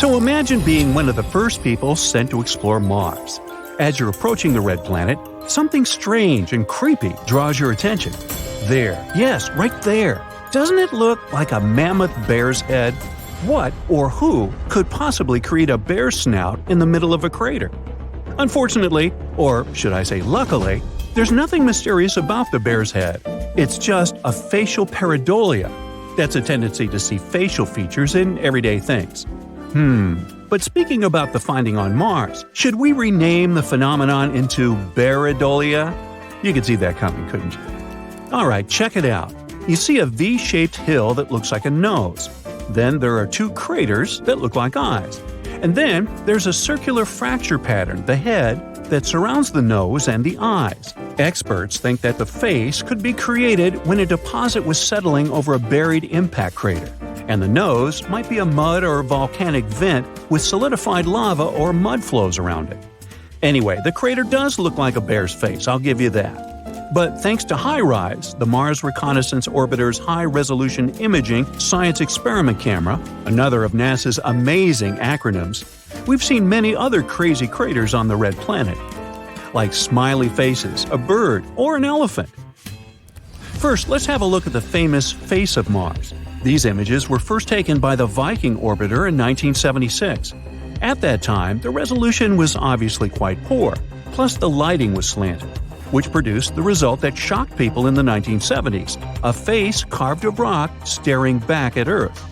So imagine being one of the first people sent to explore Mars. As you're approaching the red planet, something strange and creepy draws your attention. There, yes, right there. Doesn't it look like a mammoth bear's head? What or who could possibly create a bear snout in the middle of a crater? Unfortunately, or should I say luckily, there's nothing mysterious about the bear's head. It's just a facial pareidolia. That's a tendency to see facial features in everyday things. But speaking about the finding on Mars, should we rename the phenomenon into pareidolia? You could see that coming, couldn't you? Alright, check it out. You see a V-shaped hill that looks like a nose. Then there are two craters that look like eyes. And then there's a circular fracture pattern, the head, that surrounds the nose and the eyes. Experts think that the face could be created when a deposit was settling over a buried impact crater, and the nose might be a mud or volcanic vent with solidified lava or mud flows around it. Anyway, the crater does look like a bear's face, I'll give you that. But thanks to HiRISE, the Mars Reconnaissance Orbiter's high-resolution imaging science experiment camera, another of NASA's amazing acronyms, we've seen many other crazy craters on the red planet, like smiley faces, a bird, or an elephant. First, let's have a look at the famous face of Mars. These images were first taken by the Viking orbiter in 1976. At that time, the resolution was obviously quite poor, plus the lighting was slanted, which produced the result that shocked people in the 1970s, a face carved of rock staring back at Earth.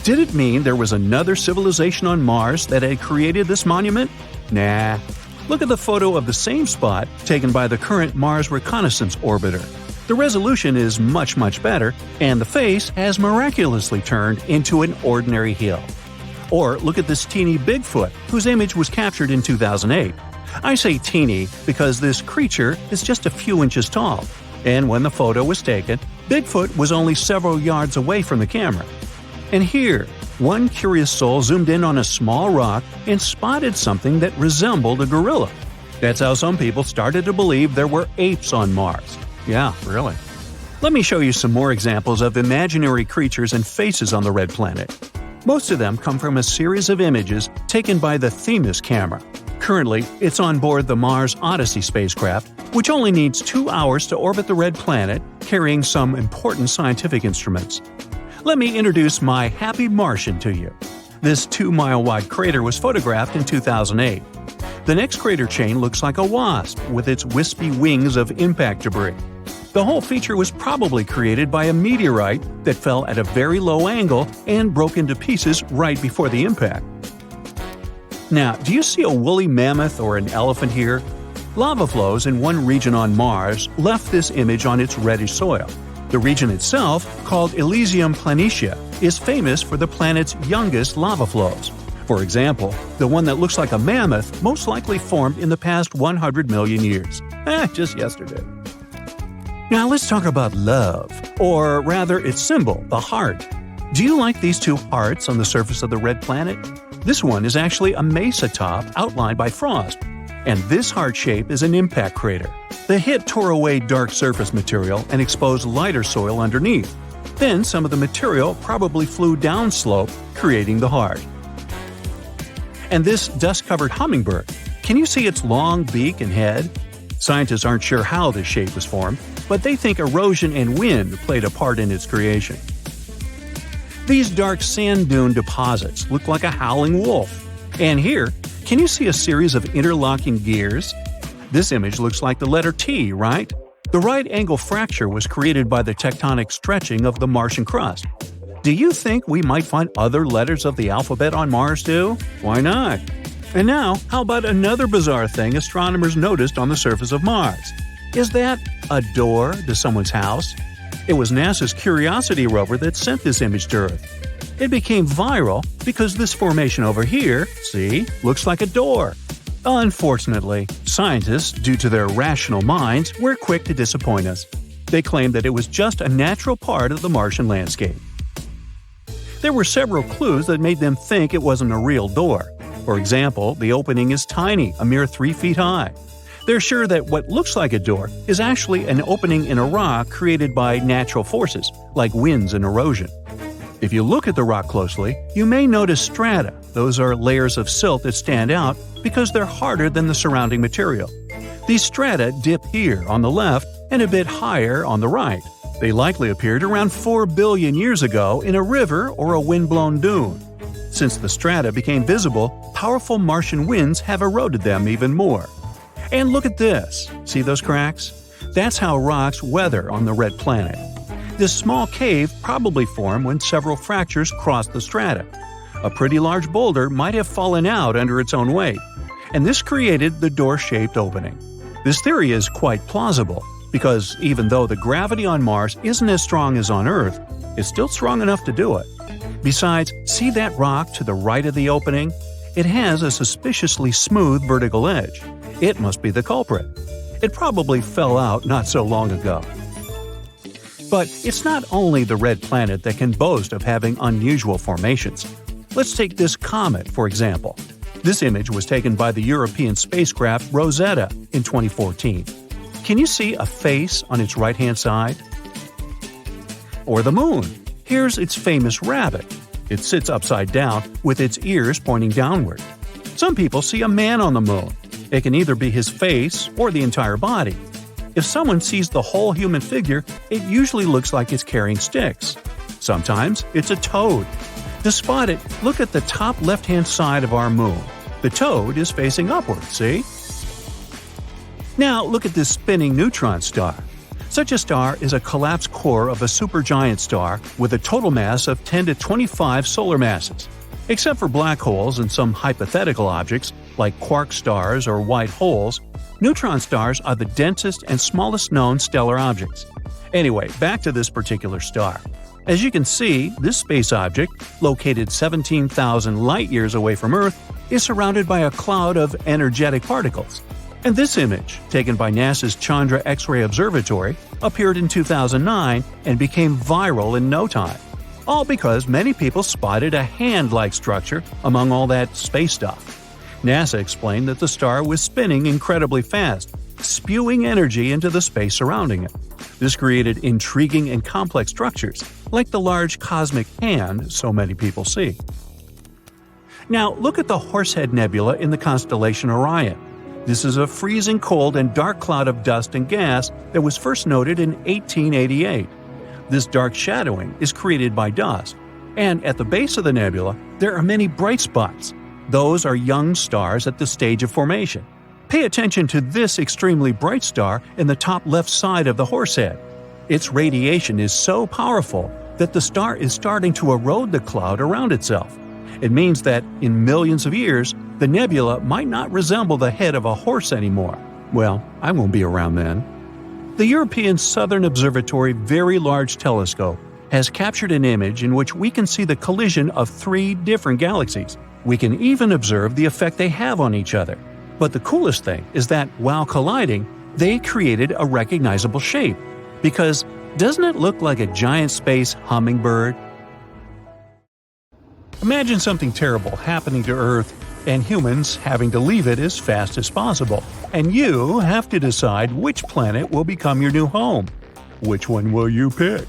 Did it mean there was another civilization on Mars that had created this monument? Nah. Look at the photo of the same spot taken by the current Mars Reconnaissance Orbiter. The resolution is much, much better, and the face has miraculously turned into an ordinary hill. Or look at this teeny Bigfoot, whose image was captured in 2008. I say teeny because this creature is just a few inches tall, and when the photo was taken, Bigfoot was only several yards away from the camera. And here, one curious soul zoomed in on a small rock and spotted something that resembled a gorilla. That's how some people started to believe there were apes on Mars. Yeah, really. Let me show you some more examples of imaginary creatures and faces on the red planet. Most of them come from a series of images taken by the Themis camera. Currently, it's on board the Mars Odyssey spacecraft, which only needs 2 hours to orbit the red planet, carrying some important scientific instruments. Let me introduce my happy Martian to you. This 2-mile-wide crater was photographed in 2008. The next crater chain looks like a wasp with its wispy wings of impact debris. The whole feature was probably created by a meteorite that fell at a very low angle and broke into pieces right before the impact. Now, do you see a woolly mammoth or an elephant here? Lava flows in one region on Mars left this image on its reddish soil. The region itself, called Elysium Planitia, is famous for the planet's youngest lava flows. For example, the one that looks like a mammoth most likely formed in the past 100 million years. Just yesterday. Now let's talk about love, or rather its symbol, the heart. Do you like these two hearts on the surface of the red planet? This one is actually a mesa top outlined by frost, and this heart shape is an impact crater. The hit tore away dark surface material and exposed lighter soil underneath. Then some of the material probably flew downslope, creating the heart. And this dust-covered hummingbird, can you see its long beak and head? Scientists aren't sure how this shape was formed, but they think erosion and wind played a part in its creation. These dark sand dune deposits look like a howling wolf. And here, can you see a series of interlocking gears? This image looks like the letter T, right? The right angle fracture was created by the tectonic stretching of the Martian crust. Do you think we might find other letters of the alphabet on Mars too? Why not? And now, how about another bizarre thing astronomers noticed on the surface of Mars? Is that a door to someone's house? It was NASA's Curiosity rover that sent this image to Earth. It became viral because this formation over here, see, looks like a door. Unfortunately, scientists, due to their rational minds, were quick to disappoint us. They claimed that it was just a natural part of the Martian landscape. There were several clues that made them think it wasn't a real door. For example, the opening is tiny, a mere 3 feet high. They're sure that what looks like a door is actually an opening in a rock created by natural forces, like winds and erosion. If you look at the rock closely, you may notice strata, Those are layers of silt that stand out because they're harder than the surrounding material. These strata dip here on the left and a bit higher on the right. They likely appeared around 4 billion years ago in a river or a wind-blown dune. Since the strata became visible, powerful Martian winds have eroded them even more. And look at this. See those cracks? That's how rocks weather on the red planet. This small cave probably formed when several fractures crossed the strata. A pretty large boulder might have fallen out under its own weight, and this created the door-shaped opening. This theory is quite plausible, because even though the gravity on Mars isn't as strong as on Earth, it's still strong enough to do it. Besides, see that rock to the right of the opening? It has a suspiciously smooth vertical edge. It must be the culprit. It probably fell out not so long ago. But it's not only the red planet that can boast of having unusual formations. Let's take this comet, for example. This image was taken by the European spacecraft Rosetta in 2014. Can you see a face on its right-hand side? Or the moon. Here's its famous rabbit. It sits upside down with its ears pointing downward. Some people see a man on the moon. It can either be his face or the entire body. If someone sees the whole human figure, it usually looks like it's carrying sticks. Sometimes it's a toad. To spot it, look at the top left-hand side of our moon. The toad is facing upward, see? Now look at this spinning neutron star. Such a star is a collapsed core of a supergiant star with a total mass of 10 to 25 solar masses. Except for black holes and some hypothetical objects, like quark stars or white holes, neutron stars are the densest and smallest known stellar objects. Anyway, back to this particular star. As you can see, this space object, located 17,000 light-years away from Earth, is surrounded by a cloud of energetic particles. And this image, taken by NASA's Chandra X-ray Observatory, appeared in 2009 and became viral in no time. All because many people spotted a hand-like structure among all that space stuff. NASA explained that the star was spinning incredibly fast, spewing energy into the space surrounding it. This created intriguing and complex structures, like the large cosmic hand so many people see. Now look at the Horsehead Nebula in the constellation Orion. This is a freezing cold and dark cloud of dust and gas that was first noted in 1888. This dark shadowing is created by dust, and at the base of the nebula, there are many bright spots. Those are young stars at the stage of formation. Pay attention to this extremely bright star in the top left side of the Horsehead. Its radiation is so powerful that the star is starting to erode the cloud around itself. It means that, in millions of years, the nebula might not resemble the head of a horse anymore. Well, I won't be around then. The European Southern Observatory Very Large Telescope has captured an image in which we can see the collision of 3 different galaxies. We can even observe the effect they have on each other. But the coolest thing is that, while colliding, they created a recognizable shape. Because doesn't it look like a giant space hummingbird? Imagine something terrible happening to Earth and humans having to leave it as fast as possible. And you have to decide which planet will become your new home. Which one will you pick?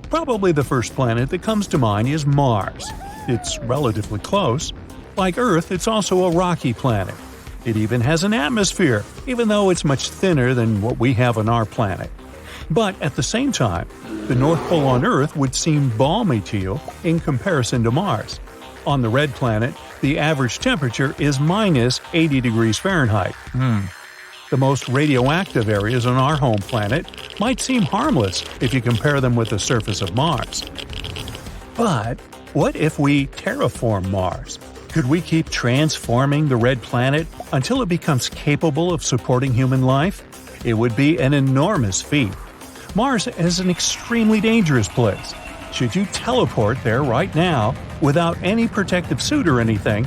Probably the first planet that comes to mind is Mars. It's relatively close. Like Earth, it's also a rocky planet. It even has an atmosphere, even though it's much thinner than what we have on our planet. But at the same time, the North Pole on Earth would seem balmy to you in comparison to Mars. On the red planet, the average temperature is minus 80 degrees Fahrenheit. The most radioactive areas on our home planet might seem harmless if you compare them with the surface of Mars. But what if we terraform Mars? Could we keep transforming the red planet until it becomes capable of supporting human life? It would be an enormous feat. Mars is an extremely dangerous place. Should you teleport there right now, without any protective suit or anything,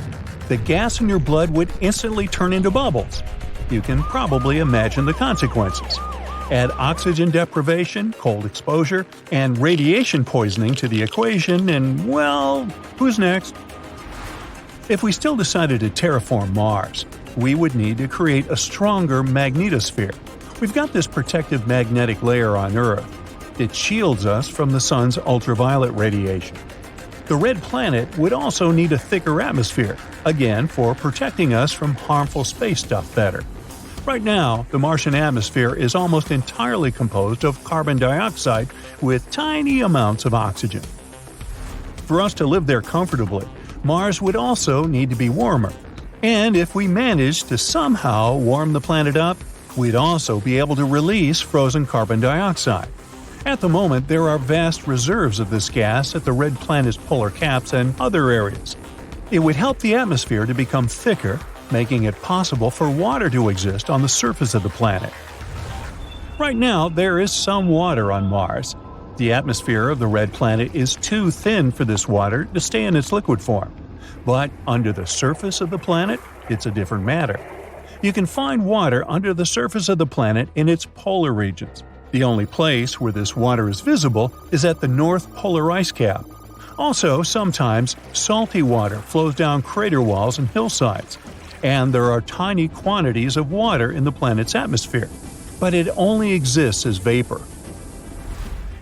the gas in your blood would instantly turn into bubbles. You can probably imagine the consequences. Add oxygen deprivation, cold exposure, and radiation poisoning to the equation, and well, who's next? If we still decided to terraform Mars, we would need to create a stronger magnetosphere. We've got this protective magnetic layer on Earth. It shields us from the sun's ultraviolet radiation. The red planet would also need a thicker atmosphere, again for protecting us from harmful space stuff better. Right now, the Martian atmosphere is almost entirely composed of carbon dioxide with tiny amounts of oxygen. For us to live there comfortably, Mars would also need to be warmer. And if we managed to somehow warm the planet up, we'd also be able to release frozen carbon dioxide. At the moment, there are vast reserves of this gas at the red planet's polar caps and other areas. It would help the atmosphere to become thicker, making it possible for water to exist on the surface of the planet. Right now, there is some water on Mars. The atmosphere of the red planet is too thin for this water to stay in its liquid form. But under the surface of the planet, it's a different matter. You can find water under the surface of the planet in its polar regions. The only place where this water is visible is at the North Polar Ice Cap. Also, sometimes salty water flows down crater walls and hillsides, and there are tiny quantities of water in the planet's atmosphere, but it only exists as vapor.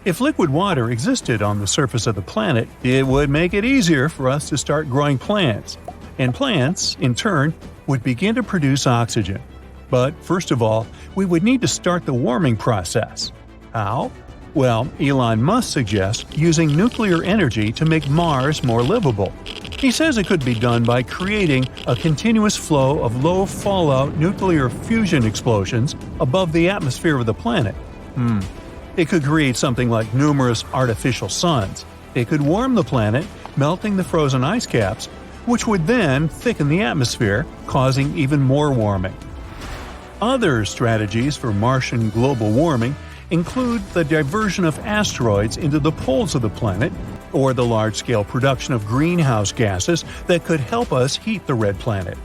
If liquid water existed on the surface of the planet, it would make it easier for us to start growing plants, and plants, in turn, would begin to produce oxygen. But first of all, we would need to start the warming process. How? Well, Elon Musk suggests using nuclear energy to make Mars more livable. He says it could be done by creating a continuous flow of low-fallout nuclear fusion explosions above the atmosphere of the planet. It could create something like numerous artificial suns. It could warm the planet, melting the frozen ice caps, which would then thicken the atmosphere, causing even more warming. Other strategies for Martian global warming include the diversion of asteroids into the poles of the planet, or the large-scale production of greenhouse gases that could help us heat the red planet.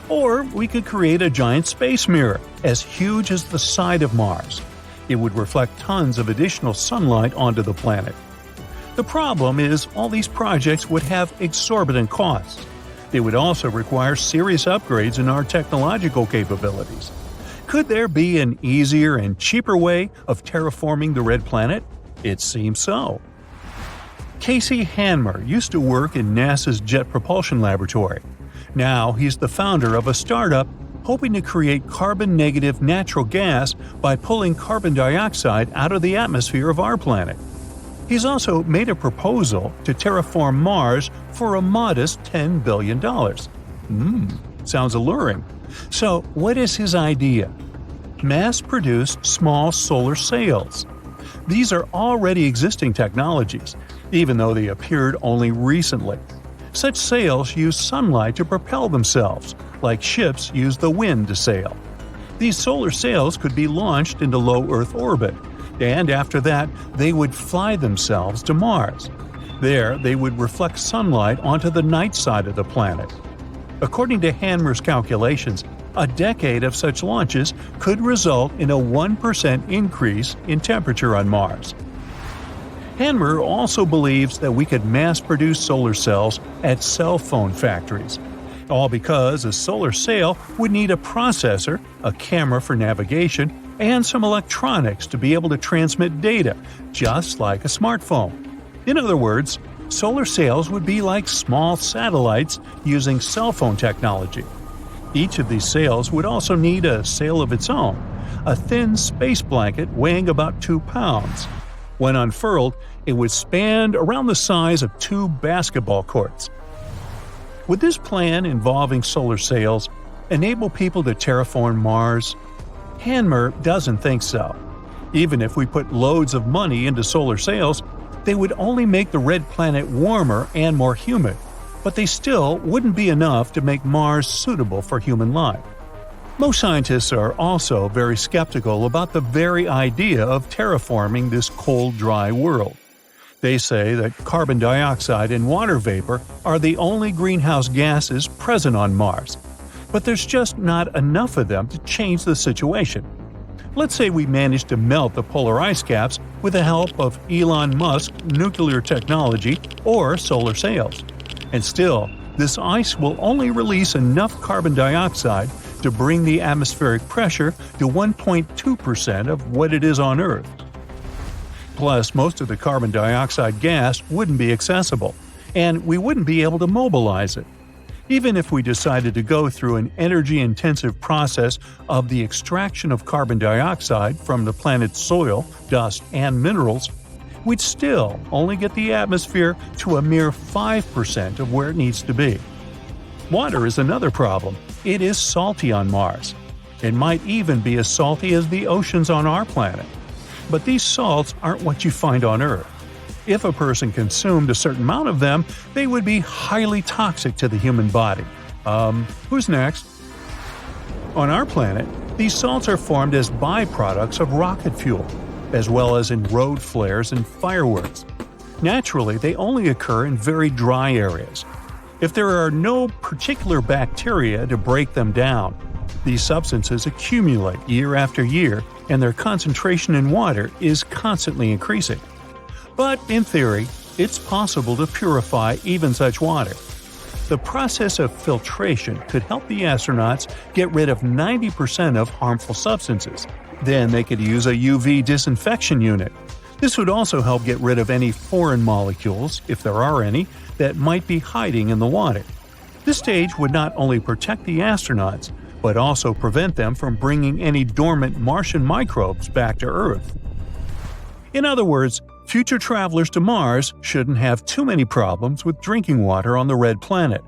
Or we could create a giant space mirror, as huge as the side of Mars. It would reflect tons of additional sunlight onto the planet. The problem is all these projects would have exorbitant costs. They would also require serious upgrades in our technological capabilities. Could there be an easier and cheaper way of terraforming the red planet? It seems so. Casey Hanmer used to work in NASA's Jet Propulsion Laboratory. Now he's the founder of a startup hoping to create carbon-negative natural gas by pulling carbon dioxide out of the atmosphere of our planet. He's also made a proposal to terraform Mars for a modest $10 billion. Sounds alluring. So, what is his idea? Mass-produced small solar sails. These are already existing technologies, even though they appeared only recently. Such sails use sunlight to propel themselves, like ships use the wind to sail. These solar sails could be launched into low Earth orbit, and after that, they would fly themselves to Mars. There, they would reflect sunlight onto the night side of the planet. According to Hanmer's calculations, a decade of such launches could result in a 1% increase in temperature on Mars. Hanmer also believes that we could mass-produce solar cells at cell phone factories, all because a solar sail would need a processor, a camera for navigation, and some electronics to be able to transmit data, just like a smartphone. In other words, solar sails would be like small satellites using cell phone technology. Each of these sails would also need a sail of its own, a thin space blanket weighing about 2 pounds. When unfurled, it would span around the size of 2 basketball courts. Would this plan involving solar sails enable people to terraform Mars? Hanmer doesn't think so. Even if we put loads of money into solar sails, they would only make the red planet warmer and more humid, but they still wouldn't be enough to make Mars suitable for human life. Most scientists are also very skeptical about the very idea of terraforming this cold, dry world. They say that carbon dioxide and water vapor are the only greenhouse gases present on Mars, but there's just not enough of them to change the situation. Let's say we manage to melt the polar ice caps with the help of Elon Musk's nuclear technology or solar sails. And still, this ice will only release enough carbon dioxide to bring the atmospheric pressure to 1.2% of what it is on Earth. Plus, most of the carbon dioxide gas wouldn't be accessible. and we wouldn't be able to mobilize it. Even if we decided to go through an energy-intensive process of the extraction of carbon dioxide from the planet's soil, dust, and minerals, we'd still only get the atmosphere to a mere 5% of where it needs to be. Water is another problem. It is salty on Mars. It might even be as salty as the oceans on our planet. But these salts aren't what you find on Earth. If a person consumed a certain amount of them, they would be highly toxic to the human body. Who's next? On our planet, these salts are formed as byproducts of rocket fuel, as well as in road flares and fireworks. Naturally, they only occur in very dry areas. If there are no particular bacteria to break them down, these substances accumulate year after year, and their concentration in water is constantly increasing. But in theory, it's possible to purify even such water. The process of filtration could help the astronauts get rid of 90% of harmful substances. Then they could use a UV disinfection unit. This would also help get rid of any foreign molecules, if there are any, that might be hiding in the water. This stage would not only protect the astronauts, but also prevent them from bringing any dormant Martian microbes back to Earth. In other words, future travelers to Mars shouldn't have too many problems with drinking water on the red planet,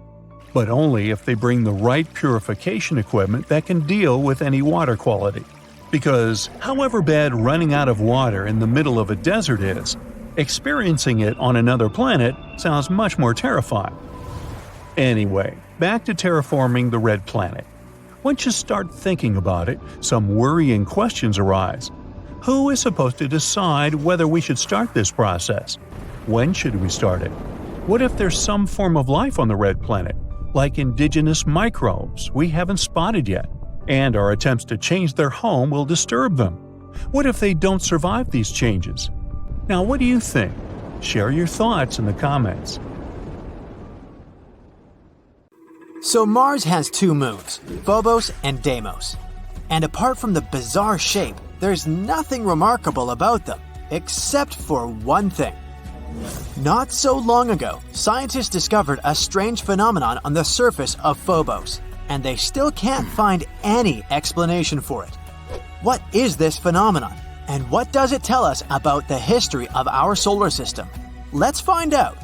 but only if they bring the right purification equipment that can deal with any water quality. Because however bad running out of water in the middle of a desert is, experiencing it on another planet sounds much more terrifying. Anyway, back to terraforming the red planet. Once you start thinking about it, some worrying questions arise. Who is supposed to decide whether we should start this process? When should we start it? What if there's some form of life on the red planet, like indigenous microbes we haven't spotted yet, and our attempts to change their home will disturb them? What if they don't survive these changes? Now, what do you think? Share your thoughts in the comments. So Mars has two moons, Phobos and Deimos. And apart from the bizarre shape, there's nothing remarkable about them, except for one thing. Not so long ago, scientists discovered a strange phenomenon on the surface of Phobos, and they still can't find any explanation for it. What is this phenomenon, and what does it tell us about the history of our solar system? Let's find out.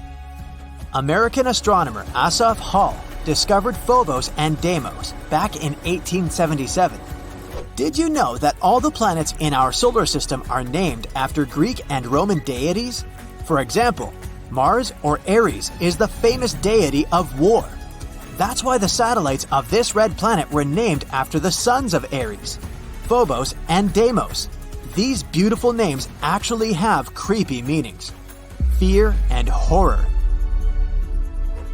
American astronomer Asaph Hall discovered Phobos and Deimos back in 1877. Did you know that all the planets in our solar system are named after Greek and Roman deities? For example, Mars or Ares is the famous deity of war. That's why the satellites of this red planet were named after the sons of Ares, Phobos and Deimos. These beautiful names actually have creepy meanings: fear and horror.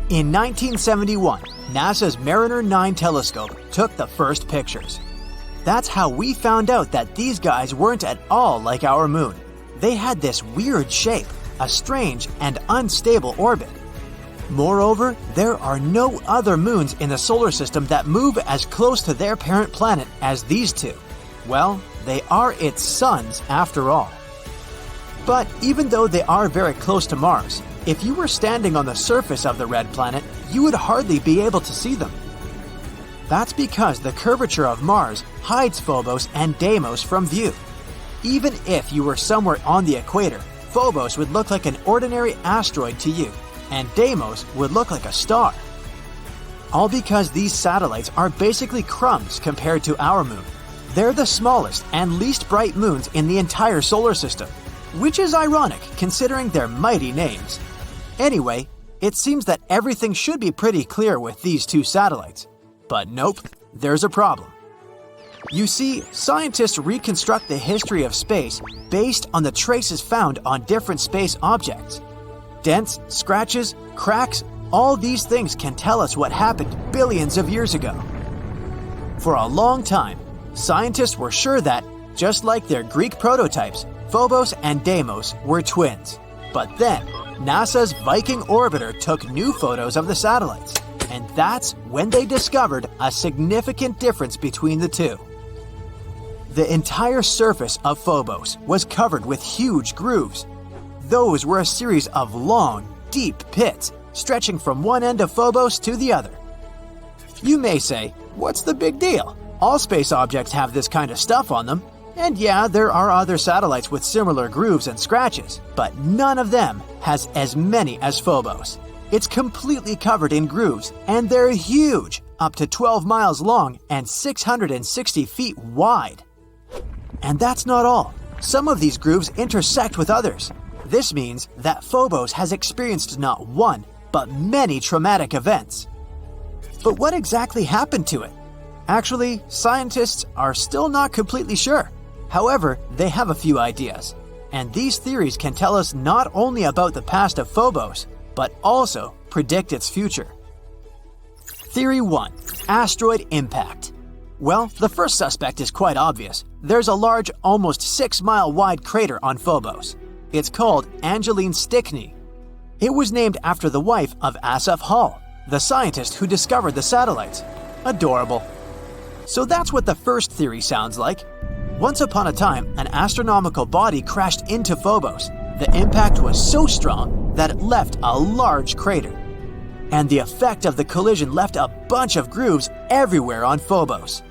In 1971, NASA's Mariner 9 telescope took the first pictures. That's how we found out that these guys weren't at all like our moon. They had this weird shape, a strange and unstable orbit. Moreover, there are no other moons in the solar system that move as close to their parent planet as these two. Well, they are its sons after all. But even though they are very close to Mars, if you were standing on the surface of the red planet, you would hardly be able to see them. That's because the curvature of Mars hides Phobos and Deimos from view. Even if you were somewhere on the equator, Phobos would look like an ordinary asteroid to you, and Deimos would look like a star. All because these satellites are basically crumbs compared to our moon. They're the smallest and least bright moons in the entire solar system, which is ironic considering their mighty names. Anyway, it seems that everything should be pretty clear with these two satellites. But nope, there's a problem. You see, scientists reconstruct the history of space based on the traces found on different space objects. Dents, scratches, cracks, all these things can tell us what happened billions of years ago. For a long time, scientists were sure that, just like their Greek prototypes, Phobos and Deimos were twins. But then, NASA's Viking orbiter took new photos of the satellites, and that's when they discovered a significant difference between the two. The entire surface of Phobos was covered with huge grooves. Those were a series of long, deep pits, stretching from one end of Phobos to the other. You may say, what's the big deal? All space objects have this kind of stuff on them. And yeah, there are other satellites with similar grooves and scratches, but none of them has as many as Phobos. It's completely covered in grooves, and they're huge, up to 12 miles long and 660 feet wide. And that's not all. Some of these grooves intersect with others. This means that Phobos has experienced not one, but many traumatic events. But what exactly happened to it? Actually, scientists are still not completely sure. However, they have a few ideas. And these theories can tell us not only about the past of Phobos, but also predict its future. Theory 1. Asteroid impact. Well, the first suspect is quite obvious. There's a large, almost 6-mile wide crater on Phobos. It's called Angeline Stickney. It was named after the wife of Asaph Hall, the scientist who discovered the satellites. Adorable. So that's what the first theory sounds like. Once upon a time, an astronomical body crashed into Phobos. The impact was so strong that it left a large crater. And the effect of the collision left a bunch of grooves everywhere on Phobos.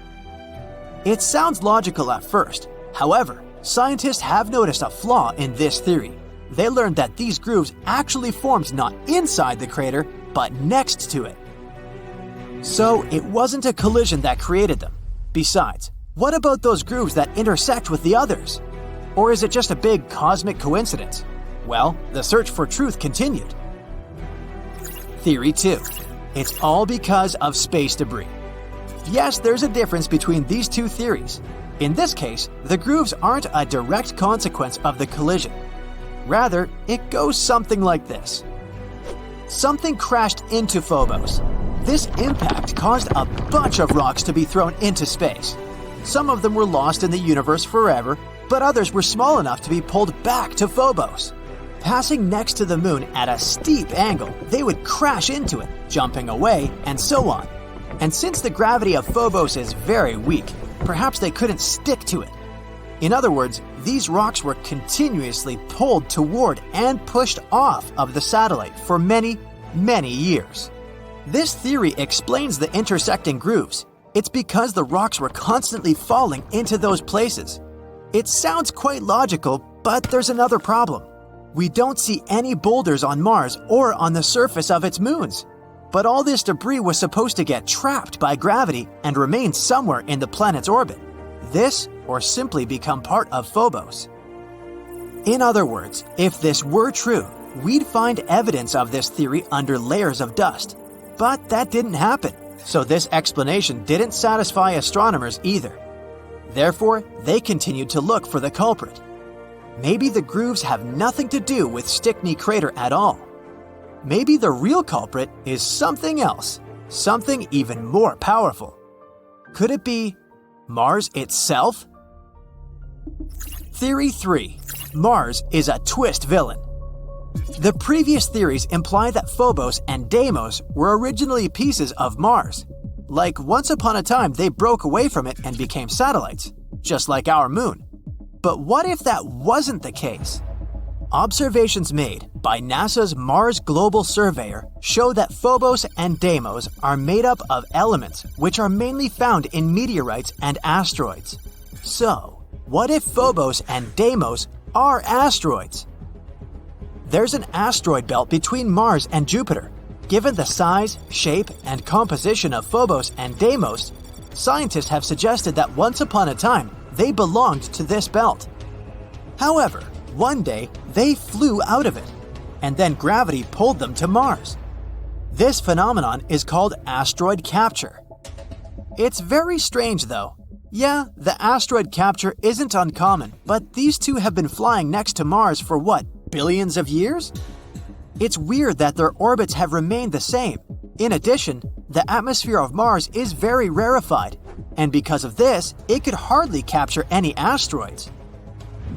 It sounds logical at first. However, scientists have noticed a flaw in this theory. They learned that these grooves actually formed not inside the crater, but next to it. So it wasn't a collision that created them. Besides, what about those grooves that intersect with the others? Or is it just a big cosmic coincidence? Well, the search for truth continued. Theory 2. It's all because of space debris. Yes, there's a difference between these two theories. In this case, the grooves aren't a direct consequence of the collision. Rather, it goes something like this. Something crashed into Phobos. This impact caused a bunch of rocks to be thrown into space. Some of them were lost in the universe forever, but others were small enough to be pulled back to Phobos. Passing next to the moon at a steep angle, they would crash into it, jumping away, and so on. And since the gravity of Phobos is very weak, perhaps they couldn't stick to it. In other words, these rocks were continuously pulled toward and pushed off of the satellite for many, many years. This theory explains the intersecting grooves. It's because the rocks were constantly falling into those places. It sounds quite logical, but there's another problem. We don't see any boulders on Mars or on the surface of its moons. But all this debris was supposed to get trapped by gravity and remain somewhere in the planet's orbit. This, or simply become part of Phobos. In other words, if this were true, we'd find evidence of this theory under layers of dust. But that didn't happen, so this explanation didn't satisfy astronomers either. Therefore, they continued to look for the culprit. Maybe the grooves have nothing to do with Stickney Crater at all. Maybe the real culprit is something else, something even more powerful. Could it be Mars itself? Theory 3. Mars is a twist villain. The previous theories imply that Phobos and Deimos were originally pieces of Mars. Like once upon a time they broke away from it and became satellites, just like our moon. But what if that wasn't the case? Observations made by NASA's Mars Global Surveyor show that Phobos and Deimos are made up of elements which are mainly found in meteorites and asteroids. So, what if Phobos and Deimos are asteroids? There's an asteroid belt between Mars and Jupiter. Given the size, shape, and composition of Phobos and Deimos, scientists have suggested that once upon a time they belonged to this belt. However, one day they flew out of it, and then gravity pulled them to Mars. This phenomenon is called asteroid capture. It's very strange though. Yeah, the asteroid capture isn't uncommon, but these two have been flying next to Mars for what, billions of years? It's weird that their orbits have remained the same. In addition, the atmosphere of Mars is very rarefied, and because of this, it could hardly capture any asteroids.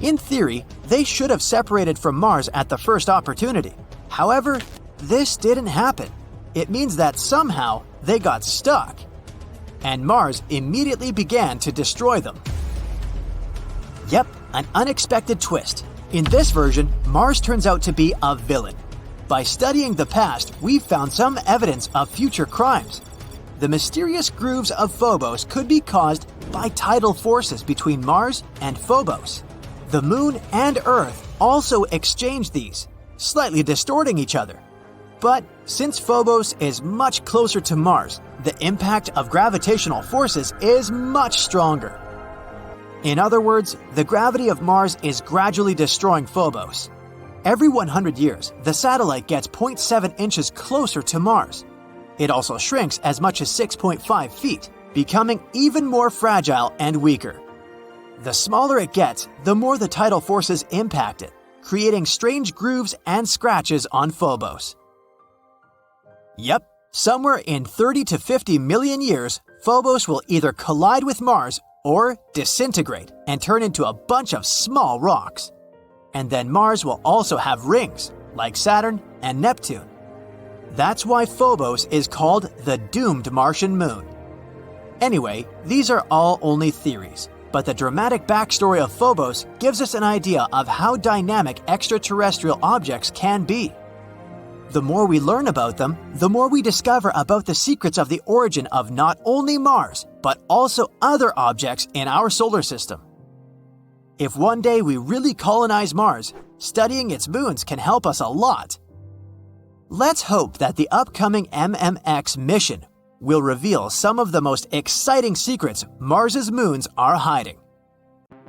In theory, they should have separated from Mars at the first opportunity. However, this didn't happen. It means that somehow they got stuck, and Mars immediately began to destroy them. Yep, an unexpected twist. In this version, Mars turns out to be a villain. By studying the past, we've found some evidence of future crimes. The mysterious grooves of Phobos could be caused by tidal forces between Mars and Phobos. The Moon and Earth also exchange these, slightly distorting each other. But since Phobos is much closer to Mars, the impact of gravitational forces is much stronger. In other words, the gravity of Mars is gradually destroying Phobos. Every 100 years, the satellite gets 0.7 inches closer to Mars. It also shrinks as much as 6.5 feet, becoming even more fragile and weaker. The smaller it gets, the more the tidal forces impact it, creating strange grooves and scratches on Phobos. Yep, somewhere in 30 to 50 million years, Phobos will either collide with Mars or disintegrate and turn into a bunch of small rocks. And then Mars will also have rings, like Saturn and Neptune. That's why Phobos is called the doomed Martian moon. Anyway, these are all only theories, but the dramatic backstory of Phobos gives us an idea of how dynamic extraterrestrial objects can be. The more we learn about them, the more we discover about the secrets of the origin of not only Mars, but also other objects in our solar system. If one day we really colonize Mars, studying its moons can help us a lot. Let's hope that the upcoming MMX mission will reveal some of the most exciting secrets Mars's moons are hiding.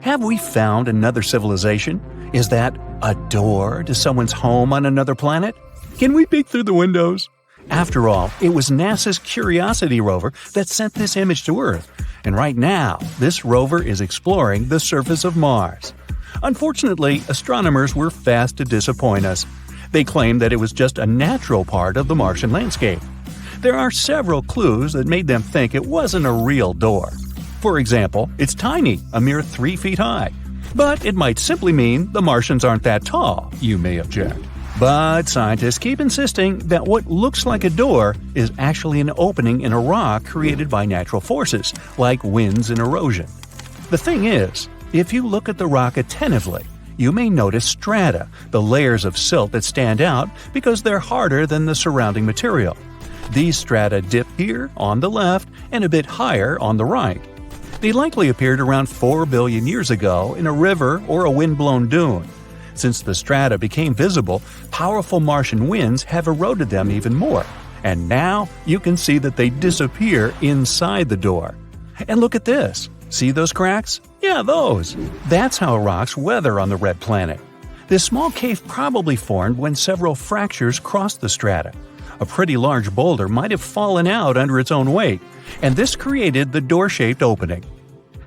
Have we found another civilization? Is that a door to someone's home on another planet? Can we peek through the windows? After all, it was NASA's Curiosity rover that sent this image to Earth, and right now, this rover is exploring the surface of Mars. Unfortunately, astronomers were fast to disappoint us. They claimed that it was just a natural part of the Martian landscape. There are several clues that made them think it wasn't a real door. For example, it's tiny, a mere 3 feet high. But it might simply mean the Martians aren't that tall, you may object. But scientists keep insisting that what looks like a door is actually an opening in a rock created by natural forces, like winds and erosion. The thing is, if you look at the rock attentively, you may notice strata, the layers of silt that stand out because they're harder than the surrounding material. These strata dip here on the left and a bit higher on the right. They likely appeared around 4 billion years ago in a river or a wind-blown dune. Since the strata became visible, powerful Martian winds have eroded them even more, and now you can see that they disappear inside the door. And look at this. See those cracks? Yeah, those. That's how rocks weather on the red planet. This small cave probably formed when several fractures crossed the strata. A pretty large boulder might have fallen out under its own weight, and this created the door-shaped opening.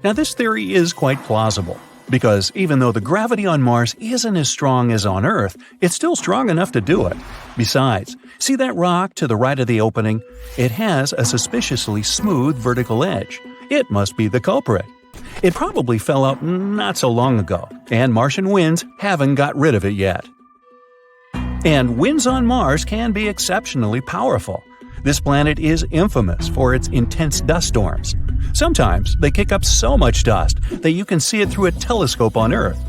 Now, this theory is quite plausible, because even though the gravity on Mars isn't as strong as on Earth, it's still strong enough to do it. Besides, see that rock to the right of the opening? It has a suspiciously smooth vertical edge. It must be the culprit. It probably fell out not so long ago, and Martian winds haven't got rid of it yet. And winds on Mars can be exceptionally powerful. This planet is infamous for its intense dust storms. Sometimes they kick up so much dust that you can see it through a telescope on Earth.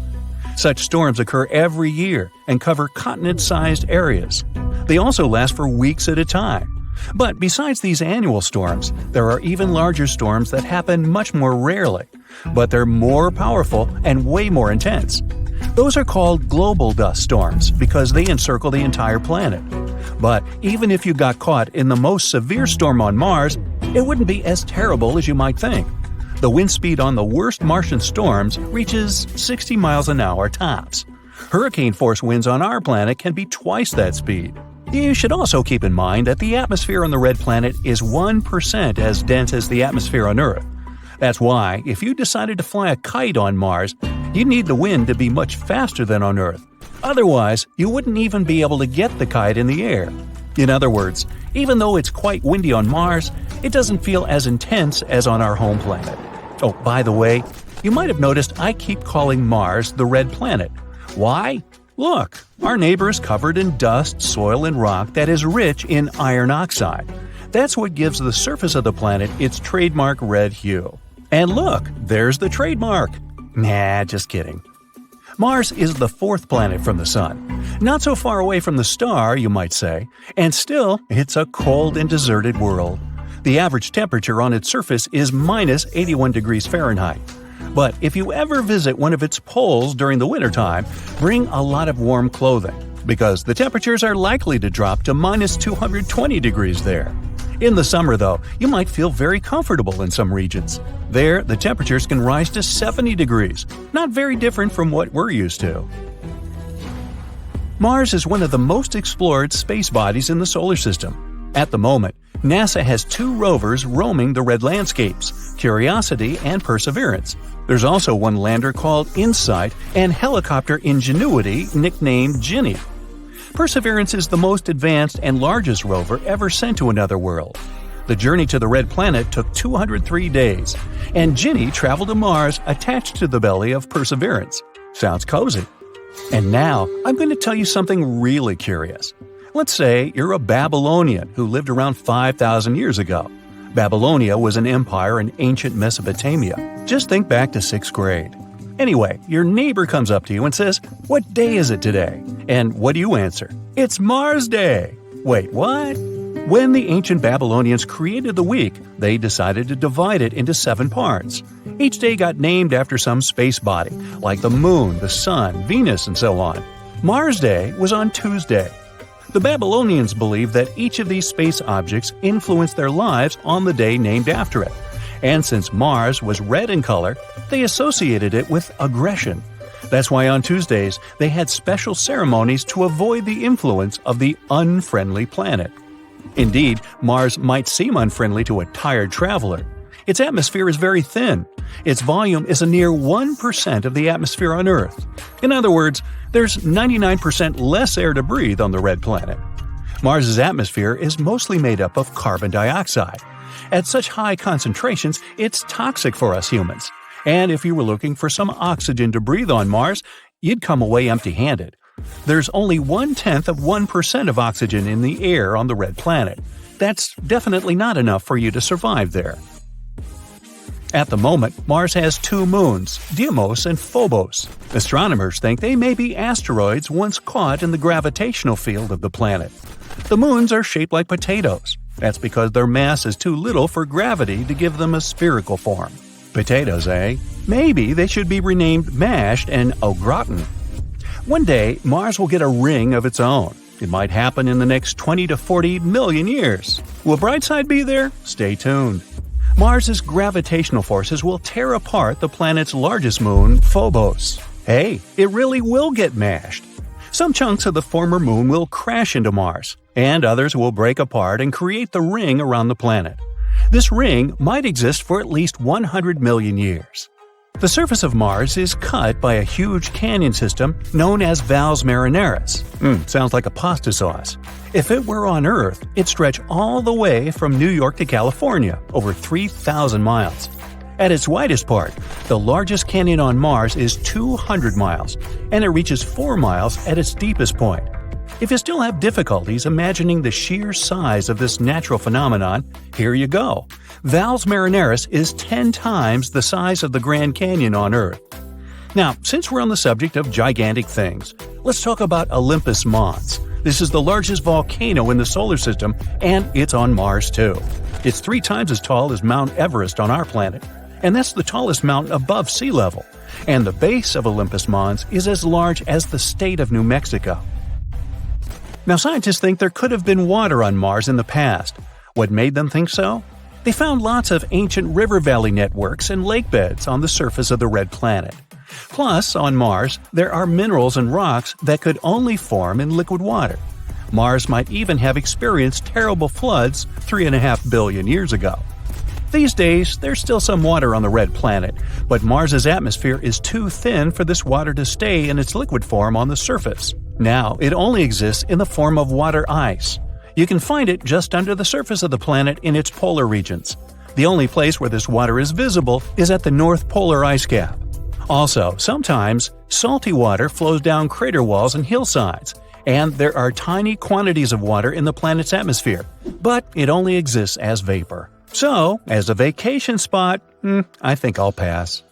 Such storms occur every year and cover continent-sized areas. They also last for weeks at a time. But besides these annual storms, there are even larger storms that happen much more rarely, but they're more powerful and way more intense. Those are called global dust storms because they encircle the entire planet. But even if you got caught in the most severe storm on Mars, it wouldn't be as terrible as you might think. The wind speed on the worst Martian storms reaches 60 miles an hour tops. Hurricane-force winds on our planet can be twice that speed. You should also keep in mind that the atmosphere on the red planet is 1% as dense as the atmosphere on Earth. That's why, if you decided to fly a kite on Mars, you'd need the wind to be much faster than on Earth. Otherwise, you wouldn't even be able to get the kite in the air. In other words, even though it's quite windy on Mars, it doesn't feel as intense as on our home planet. Oh, by the way, you might have noticed I keep calling Mars the red planet. Why? Look, our neighbor is covered in dust, soil, and rock that is rich in iron oxide. That's what gives the surface of the planet its trademark red hue. And look, there's the trademark. Nah, just kidding. Mars is the fourth planet from the Sun. Not so far away from the star, you might say, and still, it's a cold and deserted world. The average temperature on its surface is minus 81 degrees Fahrenheit. But if you ever visit one of its poles during the wintertime, bring a lot of warm clothing, because the temperatures are likely to drop to minus 220 degrees there. In the summer, though, you might feel very comfortable in some regions. There, the temperatures can rise to 70 degrees, not very different from what we're used to. Mars is one of the most explored space bodies in the solar system. At the moment, NASA has 2 rovers roaming the red landscapes, Curiosity and Perseverance. There's also one lander called InSight and helicopter Ingenuity, nicknamed Ginny. Perseverance is the most advanced and largest rover ever sent to another world. The journey to the red planet took 203 days, and Ginny traveled to Mars attached to the belly of Perseverance. Sounds cozy. And now, I'm going to tell you something really curious. Let's say you're a Babylonian who lived around 5,000 years ago. Babylonia was an empire in ancient Mesopotamia. Just think back to 6th grade. Anyway, your neighbor comes up to you and says, "What day is it today?" And what do you answer? "It's Mars Day." Wait, what? When the ancient Babylonians created the week, they decided to divide it into 7 parts. Each day got named after some space body, like the Moon, the Sun, Venus, and so on. Mars Day was on Tuesday. The Babylonians believed that each of these space objects influenced their lives on the day named after it. And since Mars was red in color, they associated it with aggression. That's why on Tuesdays they had special ceremonies to avoid the influence of the unfriendly planet. Indeed, Mars might seem unfriendly to a tired traveler. Its atmosphere is very thin. Its volume is a near 1% of the atmosphere on Earth. In other words, there's 99% less air to breathe on the red planet. Mars's atmosphere is mostly made up of carbon dioxide. At such high concentrations, it's toxic for us humans. And if you were looking for some oxygen to breathe on Mars, you'd come away empty-handed. There's only 0.1% of oxygen in the air on the red planet. That's definitely not enough for you to survive there. At the moment, Mars has 2 moons, Deimos and Phobos. Astronomers think they may be asteroids once caught in the gravitational field of the planet. The moons are shaped like potatoes. That's because their mass is too little for gravity to give them a spherical form. Potatoes, eh? Maybe they should be renamed mashed and au gratin. One day, Mars will get a ring of its own. It might happen in the next 20 to 40 million years. Will Brightside be there? Stay tuned. Mars's gravitational forces will tear apart the planet's largest moon, Phobos. Hey, it really will get mashed. Some chunks of the former moon will crash into Mars, and others will break apart and create the ring around the planet. This ring might exist for at least 100 million years. The surface of Mars is cut by a huge canyon system known as Valles Marineris. Sounds like a pasta sauce. If it were on Earth, it'd stretch all the way from New York to California, over 3,000 miles. At its widest part, the largest canyon on Mars is 200 miles, and it reaches 4 miles at its deepest point. If you still have difficulties imagining the sheer size of this natural phenomenon, here you go. Valles Marineris is 10 times the size of the Grand Canyon on Earth. Now, since we're on the subject of gigantic things, let's talk about Olympus Mons. This is the largest volcano in the solar system, and it's on Mars too. It's 3 times as tall as Mount Everest on our planet, and that's the tallest mountain above sea level. And the base of Olympus Mons is as large as the state of New Mexico. Now, scientists think there could have been water on Mars in the past. What made them think so? They found lots of ancient river valley networks and lake beds on the surface of the red planet. Plus, on Mars, there are minerals and rocks that could only form in liquid water. Mars might even have experienced terrible floods 3.5 billion years ago. These days, there's still some water on the red planet, but Mars's atmosphere is too thin for this water to stay in its liquid form on the surface. Now, it only exists in the form of water ice. You can find it just under the surface of the planet in its polar regions. The only place where this water is visible is at the North Polar Ice Cap. Also, sometimes, salty water flows down crater walls and hillsides, and there are tiny quantities of water in the planet's atmosphere, but it only exists as vapor. So, as a vacation spot, I think I'll pass.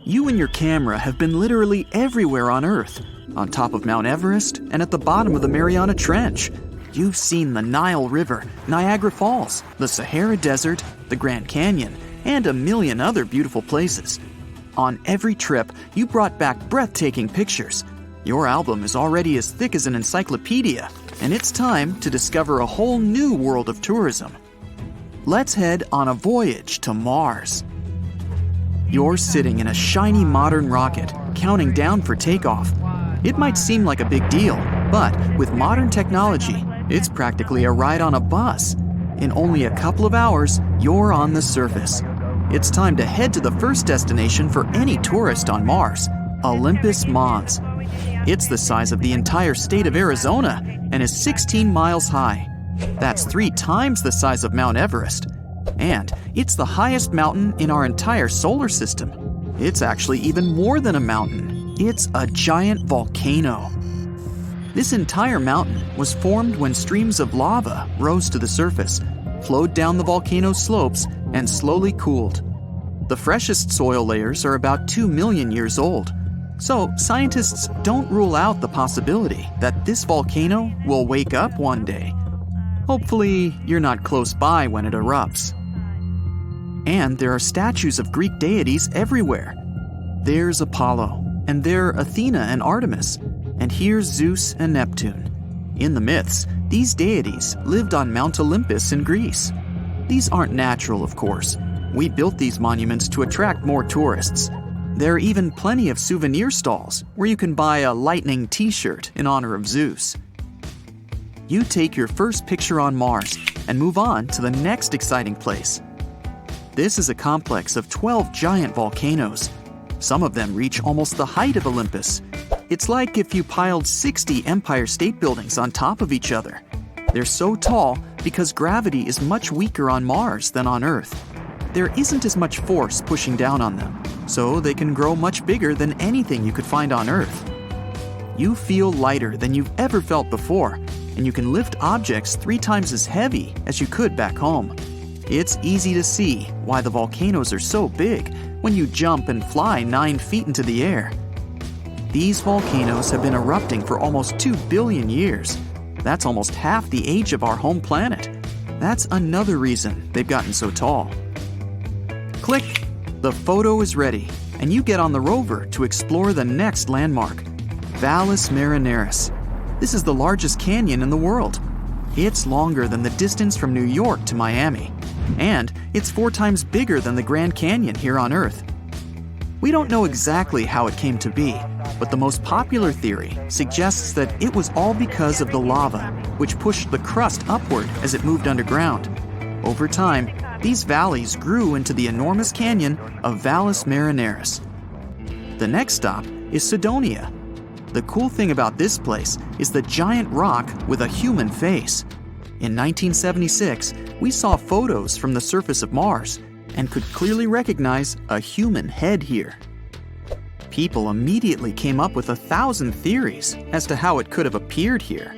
You and your camera have been literally everywhere on Earth, on top of Mount Everest and at the bottom of the Mariana Trench. You've seen the Nile River, Niagara Falls, the Sahara Desert, the Grand Canyon, and a million other beautiful places. On every trip, you brought back breathtaking pictures. Your album is already as thick as an encyclopedia, and it's time to discover a whole new world of tourism. Let's head on a voyage to Mars. You're sitting in a shiny modern rocket, counting down for takeoff. It might seem like a big deal, but with modern technology, it's practically a ride on a bus. In only a couple of hours, you're on the surface. It's time to head to the first destination for any tourist on Mars, Olympus Mons. It's the size of the entire state of Arizona and is 16 miles high. That's 3 times the size of Mount Everest. And it's the highest mountain in our entire solar system. It's actually even more than a mountain. It's a giant volcano. This entire mountain was formed when streams of lava rose to the surface, flowed down the volcano's slopes, and slowly cooled. The freshest soil layers are about 2 million years old. So scientists don't rule out the possibility that this volcano will wake up one day. Hopefully, you're not close by when it erupts. And there are statues of Greek deities everywhere. There's Apollo, and there Athena and Artemis, and here's Zeus and Neptune. In the myths, these deities lived on Mount Olympus in Greece. These aren't natural, of course. We built these monuments to attract more tourists. There are even plenty of souvenir stalls where you can buy a lightning t-shirt in honor of Zeus. You take your first picture on Mars and move on to the next exciting place. This is a complex of 12 giant volcanoes. Some of them reach almost the height of Olympus. It's like if you piled 60 Empire State Buildings on top of each other. They're so tall because gravity is much weaker on Mars than on Earth. There isn't as much force pushing down on them, so they can grow much bigger than anything you could find on Earth. You feel lighter than you've ever felt before, and you can lift objects 3 times as heavy as you could back home. It's easy to see why the volcanoes are so big when you jump and fly 9 feet into the air. These volcanoes have been erupting for almost 2 billion years. That's almost half the age of our home planet. That's another reason they've gotten so tall. Click! The photo is ready, and you get on the rover to explore the next landmark, Valles Marineris. This is the largest canyon in the world. It's longer than the distance from New York to Miami, and it's 4 times bigger than the Grand Canyon here on Earth. We don't know exactly how it came to be, but the most popular theory suggests that it was all because of the lava, which pushed the crust upward as it moved underground. Over time, these valleys grew into the enormous canyon of Valles Marineris. The next stop is Cydonia. The cool thing about this place is the giant rock with a human face. In 1976, we saw photos from the surface of Mars and could clearly recognize a human head here. People immediately came up with 1,000 theories as to how it could have appeared here.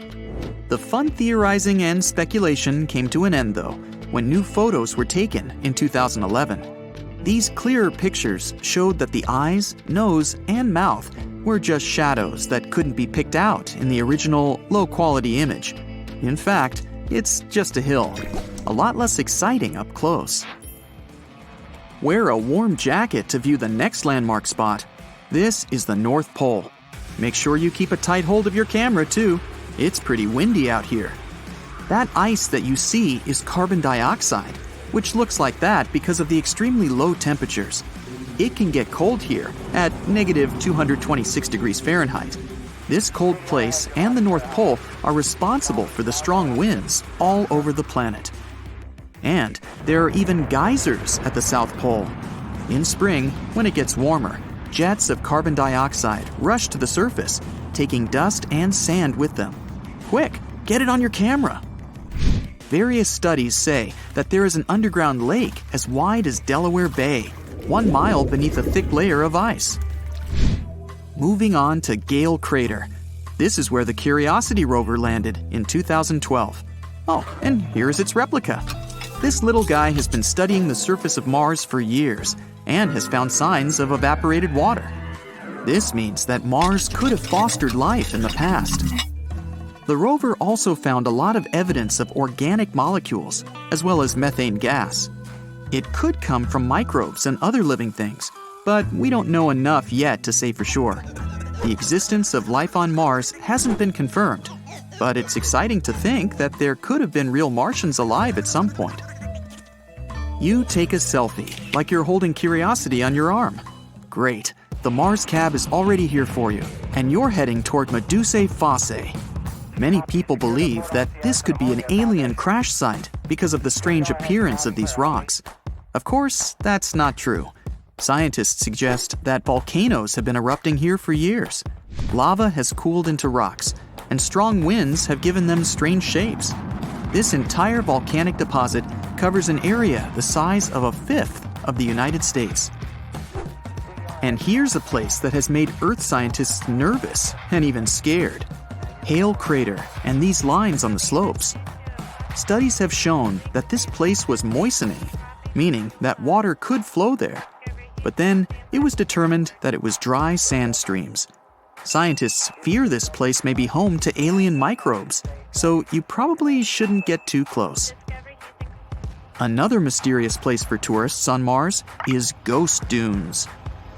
The fun theorizing and speculation came to an end, though, when new photos were taken in 2011. These clearer pictures showed that the eyes, nose, and mouth were just shadows that couldn't be picked out in the original low-quality image. In fact, it's just a hill, a lot less exciting up close. Wear a warm jacket to view the next landmark spot. This is the North Pole. Make sure you keep a tight hold of your camera too. It's pretty windy out here. That ice that you see is carbon dioxide, which looks like that because of the extremely low temperatures. It can get cold here at negative 226 degrees Fahrenheit. This cold place and the North Pole are responsible for the strong winds all over the planet. And there are even geysers at the South Pole. In spring, when it gets warmer, jets of carbon dioxide rush to the surface, taking dust and sand with them. Quick, get it on your camera! Various studies say that there is an underground lake as wide as Delaware Bay, 1 mile beneath a thick layer of ice. Moving on to Gale Crater. This is where the Curiosity rover landed in 2012. Oh, and here's its replica. This little guy has been studying the surface of Mars for years and has found signs of evaporated water. This means that Mars could have fostered life in the past. The rover also found a lot of evidence of organic molecules, as well as methane gas. It could come from microbes and other living things, but we don't know enough yet to say for sure. The existence of life on Mars hasn't been confirmed, but it's exciting to think that there could have been real Martians alive at some point. You take a selfie, like you're holding Curiosity on your arm. Great, the Mars cab is already here for you, and you're heading toward Medusae Fossae. Many people believe that this could be an alien crash site because of the strange appearance of these rocks. Of course, that's not true. Scientists suggest that volcanoes have been erupting here for years. Lava has cooled into rocks, and strong winds have given them strange shapes. This entire volcanic deposit covers an area the size of a fifth of the United States. And here's a place that has made Earth scientists nervous and even scared. Hale Crater and these lines on the slopes. Studies have shown that this place was moistening, meaning that water could flow there. But then it was determined that it was dry sand streams. Scientists fear this place may be home to alien microbes, so you probably shouldn't get too close. Another mysterious place for tourists on Mars is ghost dunes.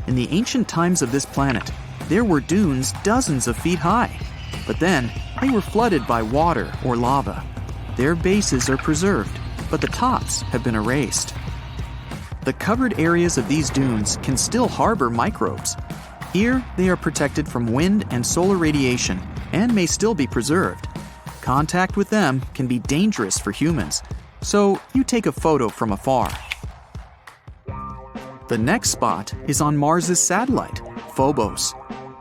In the ancient times of this planet, there were dunes dozens of feet high, but then they were flooded by water or lava. Their bases are preserved, but the tops have been erased. The covered areas of these dunes can still harbor microbes. Here, they are protected from wind and solar radiation and may still be preserved. Contact with them can be dangerous for humans, so you take a photo from afar. The next spot is on Mars's satellite, Phobos.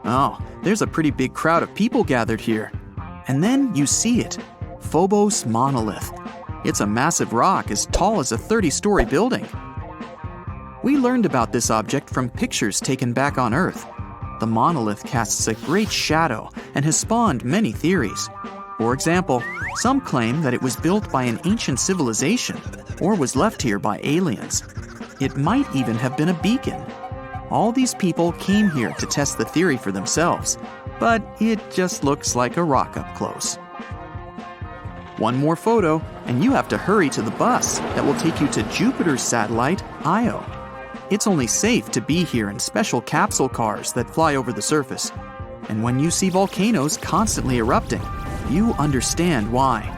Oh, there's a pretty big crowd of people gathered here. And then you see it, Phobos monolith. It's a massive rock as tall as a 30-story building. We learned about this object from pictures taken back on Earth. The monolith casts a great shadow and has spawned many theories. For example, some claim that it was built by an ancient civilization or was left here by aliens. It might even have been a beacon. All these people came here to test the theory for themselves, but it just looks like a rock up close. One more photo, and you have to hurry to the bus that will take you to Jupiter's satellite, Io. It's only safe to be here in special capsule cars that fly over the surface. And when you see volcanoes constantly erupting, you understand why.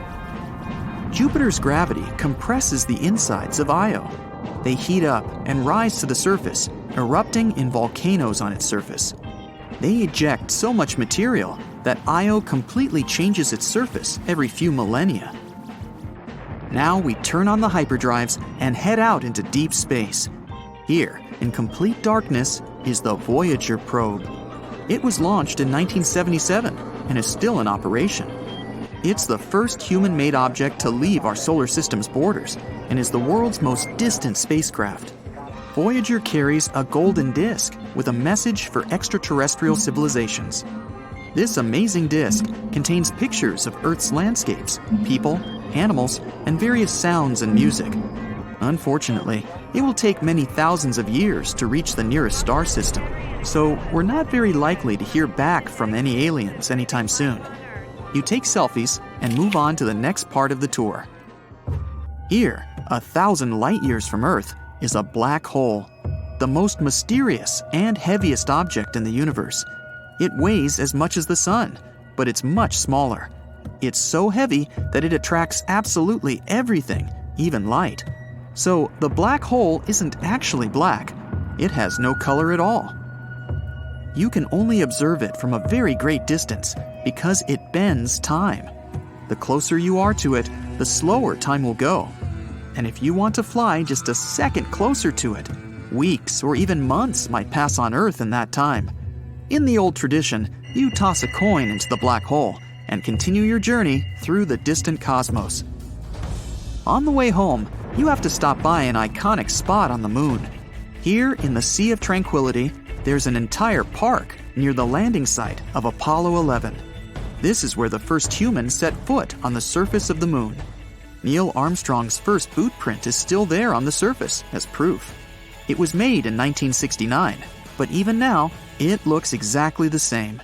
Jupiter's gravity compresses the insides of Io. They heat up and rise to the surface, erupting in volcanoes on its surface. They eject so much material that Io completely changes its surface every few millennia. Now we turn on the hyperdrives and head out into deep space. Here, in complete darkness, is the Voyager probe. It was launched in 1977 and is still in operation. It's the first human-made object to leave our solar system's borders and is the world's most distant spacecraft. Voyager carries a golden disk with a message for extraterrestrial civilizations. This amazing disk contains pictures of Earth's landscapes, people, animals, and various sounds and music. Unfortunately, it will take many thousands of years to reach the nearest star system, so we're not very likely to hear back from any aliens anytime soon. You take selfies and move on to the next part of the tour. Here, 1,000 light years from Earth, is a black hole, the most mysterious and heaviest object in the universe. It weighs as much as the sun, but it's much smaller. It's so heavy that it attracts absolutely everything, even light. So the black hole isn't actually black. It has no color at all. You can only observe it from a very great distance because it bends time. The closer you are to it, the slower time will go. And if you want to fly just a second closer to it, weeks or even months might pass on Earth in that time. In the old tradition, you toss a coin into the black hole and continue your journey through the distant cosmos. On the way home, you have to stop by an iconic spot on the moon. Here in the Sea of Tranquility, there's an entire park near the landing site of Apollo 11. This is where the first humans set foot on the surface of the moon. Neil Armstrong's first boot print is still there on the surface as proof. It was made in 1969, but even now, it looks exactly the same.